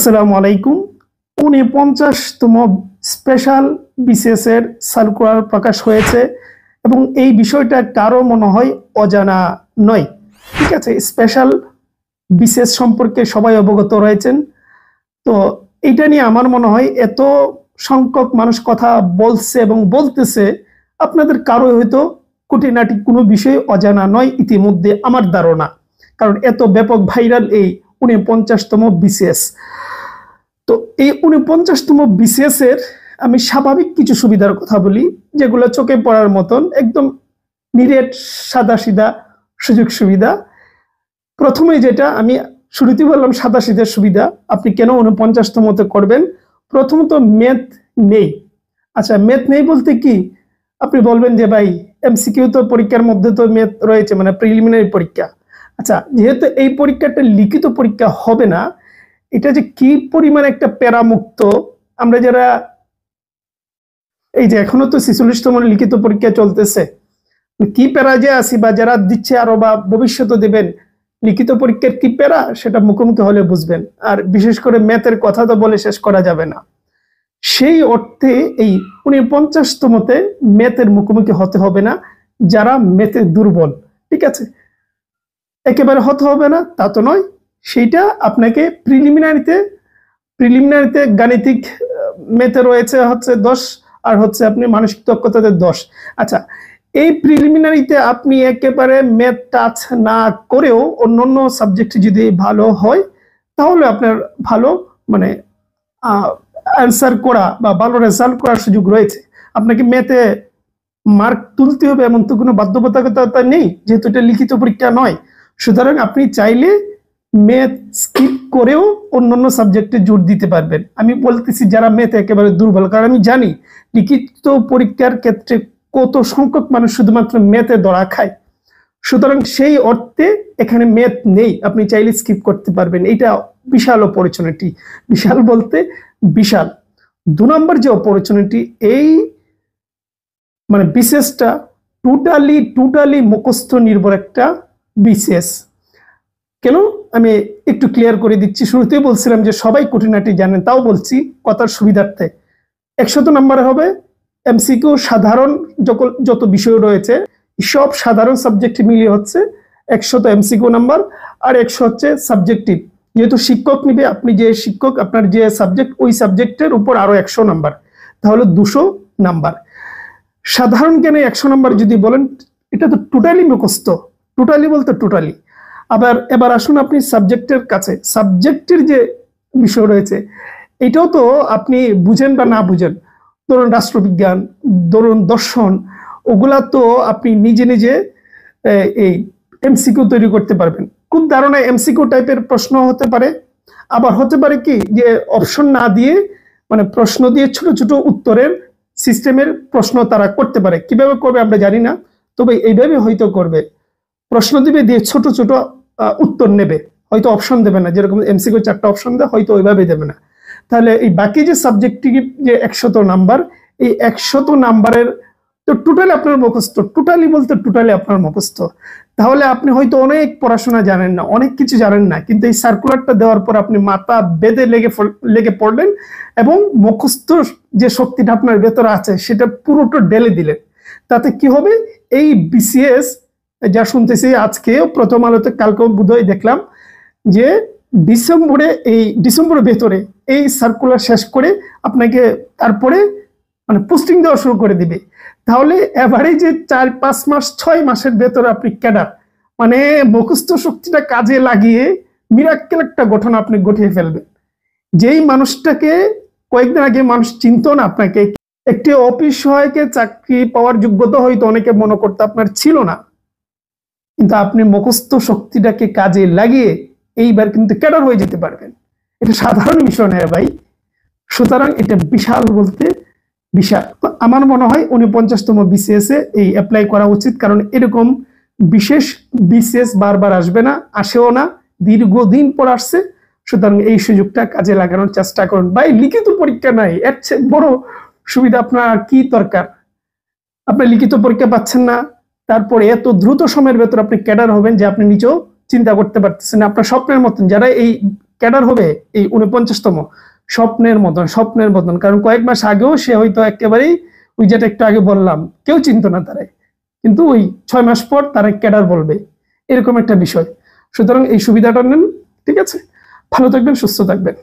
আসসালামু আলাইকুম। ৪৯তম special BCS এর সার্কুলার প্রকাশ হয়েছে এবং এই বিষয়টা কারো মনে হয় অজানা নয়। ঠিক আছে, স্পেশাল বিসিএস সম্পর্কে সবাই অবগত রয়েছেন। তো এটা নিয়ে আমার মনে হয় এত সংখ্যক মানুষ কথা বলছে এবং বলতেছে, আপনাদের কারো হয়তো খুঁটিনাটি কোনো বিষয় অজানা নয় ইতিমধ্যে, আমার ধারণা, কারণ এত ব্যাপক ভাইরাল এই ৪৯তম বিসিএস। তো এই ৪৯তম বিসিএস এর আমি স্বাভাবিক কিছু সুবিধার কথা বলি, যেগুলো চোখে পড়ার মতন, একদম নিরেট সাদা সিধা সুযোগ সুবিধা। প্রথমে যেটা আমি শুরুতে বললাম, সাদা সিধা সুবিধা, আপনি কেন ৪৯তমতে করবেন? প্রথমত ম্যাথ নেই। আচ্ছা, ম্যাথ নেই বলতে কি? আপনি বলবেন যে ভাই এমসিকিউ তো পরীক্ষার মধ্যে তো ম্যাথ রয়েছে, মানে প্রিলিমিনারি পরীক্ষা। আচ্ছা, যেহেতু এই পরীক্ষাটা লিখিত পরীক্ষা হবে না, এটা যে কি পরিমাণ একটা প্যারামুক্ত, আমরা যারা এই যে এখনো তো ৪৬তম লিখিত পরীক্ষা চলতেছে, কি প্যারা যে আসি, বা যারা দিচ্ছে আরো বা ভবিষ্যতে দেবেন, লিখিত পরীক্ষার কি প্যারা সেটা মুখোমুখি হলে বুঝবেন। আর বিশেষ করে ম্যাথের কথা তো বলে শেষ করা যাবে না। সেই অর্থে এই ৪৯তমতে ম্যাথের মুখোমুখি হতে হবে না যারা ম্যাথে দুর্বল। ঠিক আছে, একেবারে হতে হবে না তা তো নয়, সেইটা আপনাকে প্রিলিমিনারিতে গাণিতিক ম্যাথে রয়েছে হচ্ছে 10, আর হচ্ছে আপনি মানসিক দক্ষতাতে 10। আচ্ছা, এই প্রিলিমিনারিতে আপনি একেবারে ম্যাথ টাচ না করেও অন্যান্য সাবজেক্ট যদি ভালো হয়, তাহলে আপনার ভালো মানে অ্যান্সার করা বা ভালো রেজাল্ট করার সুযোগ রয়েছে। আপনাকে ম্যাথে মার্ক তুলতে হবে এমন তো কোনো বাধ্যবাধকতা নেই, যেহেতু এটা লিখিত পরীক্ষা নয়। সুতরাং আপনি চাইলে ম্যাথ স্কিপ করেও অন্যান্য সাবজেক্টে জোর দিতে পারবেন। আমি বলতেছি যারা ম্যাথে একেবারে দুর্বল, কারণ আমি জানি লিখিত পরীক্ষার ক্ষেত্রে কত সংখ্যক মানুষ শুধুমাত্র ম্যাথে ধরা খায়। সুতরাং সেই অর্থে এখানে ম্যাথ নেই, আপনি চাইলে স্কিপ করতে পারবেন। এটা বিশাল অপরচুনিটি, বিশাল বলতে বিশাল। ২ নম্বর যে অপরচুনিটি, এই মানে বিসিএসটা টোটালি মুখস্থ নির্ভর একটা বিসিএস। কেন আমি একটু ক্লিয়ার করে দিচ্ছি। শুরুতেই বলছিলাম যে সবাই খুঁটিনাটি জানেন, তাও বলছি কথার সুবিধার্থে। ১০০ নম্বরে হবে এমসিকিউ, সাধারণ যত বিষয় রয়েছে সব সাধারণ সাবজেক্ট মিলিয়ে হচ্ছে ১০০ এমসিকিউ নাম্বার, আর ১০০ হচ্ছে সাবজেক্টিভ। যেহেতু শিক্ষক নিবে, আপনি যে শিক্ষক, আপনার যে সাবজেক্ট, ওই সাবজেক্টের উপর আরো ১০০ নাম্বার, তাহলে ২০০ নাম্বার। সাধারণ জ্ঞানে ১০০ নাম্বার যদি বলেন, এটা তো টোটালি মুখস্থ, টোটালি বলতে টোটালি। এবার আসুন আপনি সাবজেক্টের কাছে। সাবজেক্টের যে বিষয় রয়েছে, এটাও তো আপনি বুঝেন বা না বুঝেন, ধরুন রাষ্ট্রবিজ্ঞান, ধরুন দর্শন, ওগুলা তো আপনি নিজে নিজে এই এমসিকিউ তৈরি করতে পারবেন। খুব ধারণা এমসিকিউ টাইপের প্রশ্ন হতে পারে, আবার হতে পারে কি যে অপশন না দিয়ে, মানে প্রশ্ন দিয়ে ছোট ছোট উত্তরের সিস্টেমের প্রশ্ন তারা করতে পারে। কিভাবে করবে আমরা জানি না, তবে এইভাবে হয়তো করবে। প্রশ্ন দিবে, দিয়ে ছোট ছোট উত্তর নেবে, হয়তো অপশন দেবে না, যেরকম এমসিকিউ 4টা অপশন দেয়, হয়তো ওইভাবে দেবে না। তাহলে এই বাকি যে সাবজেক্টিভ যে ১০০ নাম্বার, এই ১০০ নাম্বারের তো টোটালি আপনার মুখস্থ, টোটালি বলতে টোটালি আপনার মুখস্থ। তাহলে আপনি হয়তো অনেক পড়াশোনা জানেন না, অনেক কিছু জানেন না, কিন্তু এই সার্কুলারটা দেওয়ার পর আপনি মাথা বেঁধে লেগে পড়লেন এবং মুখস্থ যে শক্তিটা আপনার ভেতরে আছে সেটা পুরোটা ঢেলে দিলেন। তাতে কি হবে, এই বিসিএস যা শুনতেছি আজকে প্রথম আলোতে, কালকেও বোধহয় দেখলাম যে ডিসেম্বরের ভেতরে এই সার্কুলার শেষ করে আপনাকে তারপরে মানে পোস্টিং দেওয়া শুরু করে দিবে। তাহলে এভারেজে ৪-৫ মাস ৬ মাসের ভেতরে আপনি ক্যাডার, মানে মুখস্থ শক্তিটা কাজে লাগিয়ে মিরাক্কেল একটা ঘটনা আপনি ঘটিয়ে ফেলবেন। যেই মানুষটাকে কয়েকদিন আগে মানুষ চিনত না, আপনাকে একটি অফিস সহায়কে চাকরি পাওয়ার যোগ্যতা হয়তো অনেকে মনে করতে আপনার ছিল না, কিন্তু আপনি মুখস্থ শক্তিটাকে কাজে লাগিয়ে এইবার কিন্তু ক্যাডার হয়ে যেতে পারবেন। এটা সাধারণ বিষয় নয় ভাই। সুতরাং এটা বিশাল বলতে বিশাল। আমার মনে হয় ৪৯তম বিসিএস এ এই অ্যাপ্লাই করা উচিত, কারণ এরকম বিশেষ বিসিএস বারবার আসবে না, আসেও না, দীর্ঘদিন পর আসছে। সুতরাং এই সুযোগটা কাজে লাগানোর চেষ্টা করুন ভাই। লিখিত পরীক্ষা নাই, এর চেয়ে বড় সুবিধা আপনার আর কি দরকার? আপনি লিখিত পরীক্ষা পাচ্ছেন না, তারপরে এত দ্রুত সময়ের ভেতর আপনি ক্যাডার হবেন যে আপনি নিজেও চিন্তা করতে পারতেছেন। আপনার স্বপ্নের মতন যারা এই ক্যাডার হবে এই 49তম, স্বপ্নের মতন, কারণ কয়েক মাস আগেও সে হয়তো একেবারেই ওই যেটা একটু আগে বললাম কেউ চিনতো না তারে, কিন্তু ওই 6 মাস পর তারা ক্যাডার বলবে, এরকম একটা বিষয়। সুতরাং এই সুবিধাটা নেন, ঠিক আছে? ভালো থাকবেন, সুস্থ থাকবেন।